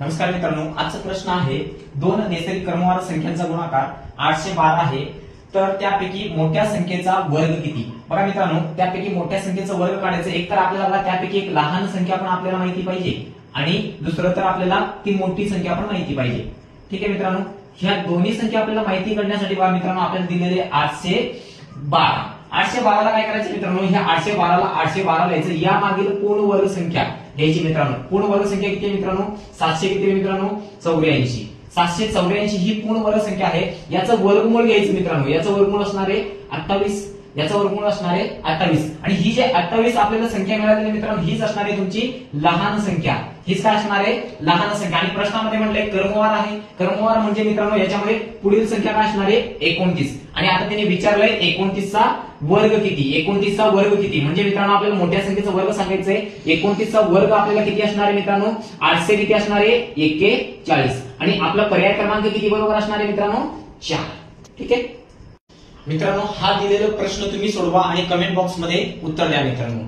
नमस्कार मित्रांनो, आजचा प्रश्न आहे दोन नैसर्गिक क्रमवार संख्यांचा गुणाकार 812 आहे, तर त्यापैकी मोठ्या संख्येचा वर्ग किती? बघा मित्रांनो, त्यापैकी मोठ्या संख्येचा वर्ग काढायचा, एक तर आपल्याला त्यापैकी एक लहान संख्या पण आपल्याला माहिती पाहिजे आणि दुसरं तर आपल्याला ती मोठी संख्या पण माहिती पाहिजे. ठीक आहे मित्रांनो, ह्या दोन्ही संख्या आपल्याला माहिती करण्यासाठी बघा मित्रांनो, आपल्याला दिलेले 812. 812 ला काय करायचं मित्रांनो, ह्या 812 ला 812 लिहायचं, या मागील पूर्ण वर्ग संख्या घ्यायची मित्रांनो. पूर्ण वर्ग संख्या किती आहे मित्रांनो? 700 किती आहे मित्रांनो? 84. 784 ही पूर्ण वर्ग संख्या आहे. याचं वर्गमूळ घ्यायचं मित्रांनो, याचं वर्गमूळ असणार आहे 28, याचं वर्गमूळ असणार आहे 28. आणि ही जे 28 आपल्याला संख्या मिळालेली मित्रांनो, हीच असणार आहे तुमची लहान संख्या. हीच काय असणार आहे? लहान संख्या. आणि प्रश्नामध्ये म्हटलंय क्रमवार आहे. क्रमवार म्हणजे मित्रांनो याच्यामध्ये पुढील संख्या काय असणार आहे? 29. आणि आता त्यांनी विचारलंय 29 चा वर्ग किती? 29 चा वर्ग किती म्हणजे मित्रांनो आपल्याला मोठ्या संख्येचा वर्ग सांगायचंय. 29 चा वर्ग आपल्याला किती असणार आहे मित्रांनो? 800 किती असणार आहे? 41. आणि आपला पर्याय क्रमांक किती बरोबर असणार आहे मित्रांनो? 4. ठीक आहे मित्रांनो, हा दिलेला प्रश्न तुम्ही सोडवा आणि कमेंट बॉक्स मध्ये उत्तर द्या मित्रांनो.